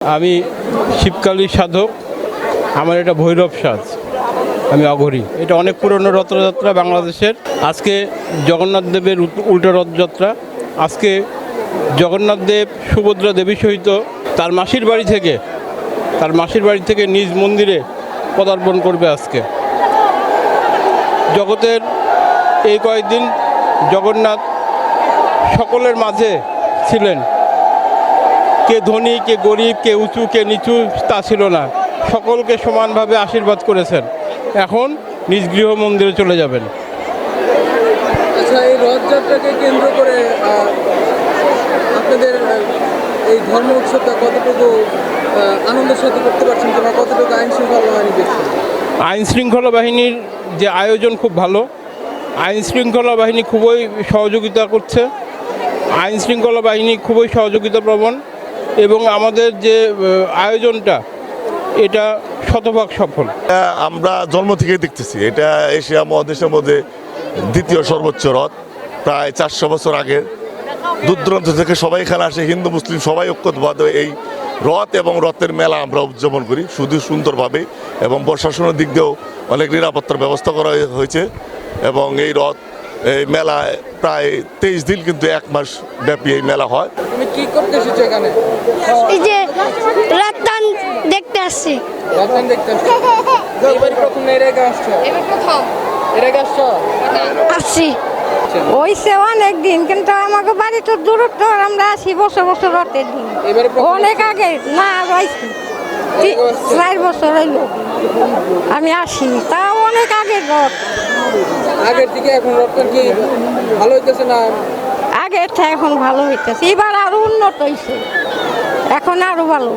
আমি শিবকালীর সাধক। আমার এটা ভৈরব সাজ, আমি অঘরী। এটা অনেক পুরনো রথযাত্রা বাংলাদেশের। আজকে জগন্নাথ দেবের উল্টো রথযাত্রা। আজকে জগন্নাথ দেব সুভদ্রা দেবী সহিত তার মাসির বাড়ি থেকে নিজ মন্দিরে পদার্পণ করবে। আজকে জগতের এই কয়েকদিন জগন্নাথ সকলের মাঝে ছিলেন। কে ধনী, কে গরিব, কে উঁচু, কে নিচু তা ছিল না। সকলকে সমানভাবে আশীর্বাদ করেছেন। এখন নিজ গৃহ মন্দিরে চলে যাবেন। আচ্ছা, এই রথযাত্রাকে কেন্দ্র করে আপনাদের এই ধর্ম উৎসবটা কতটুকু আনন্দের সাথে করতে পারছেন, কিংবা কতটুকু আইন শৃঙ্খলা বাহিনী দেখছেন? আইন শৃঙ্খলা বাহিনীর যে আয়োজন খুব ভালো। আইন শৃঙ্খলা বাহিনী খুবই সহযোগিতা করছে। আইন শৃঙ্খলা বাহিনী খুবই সহযোগিতাপ্রবণ এবং আমাদের যে আয়োজনটা এটা শতভাগ সফল। আমরা জন্ম থেকেই দেখতেছি, এটা এশিয়া মহাদেশের মধ্যে দ্বিতীয় সর্বোচ্চ রথ। প্রায় 400 বছর আগে দূর দূরান্ত থেকে সবাই এখানে আসে, হিন্দু মুসলিম সবাই ঐক্যবদ্ধ এই রথ এবং রথের মেলা আমরা উদযাপন করি শুধু সুন্দরভাবে। এবং প্রশাসনের দিক দিয়েও অনেক নিরাপত্তার ব্যবস্থা করা হয়েছে। এবং এই রথ এই মেলায় প্রায় 23 দিন, কিন্তু 1 মাস ব্যাপী এই মেলা হয়। তুমি কি করতে এসেছো এখানে? এই যে রথদান দেখতে আসছি। রথদান দেখতে আসছো? এবার প্রথম এর আগে আসছো? এবার প্রথম এর আগে আসছো? আসছি। ওইসে অনেক দিন, কিন্তু আমাকে বাড়ি তো দূরত্ব, আমরা আসি বছর বছর রথের দিন। এবারে অনেক আগে না রয়েছি, 4 বছর হইল আমি আসি, তা অনেক আগের রথ। আগের দিকে এখন রথটা কি ভালো হইতেছে না? আগের থেকে এখন ভালো হইতেছে, এবার আরো উন্নত হয়েছে, এখন আরো ভালো।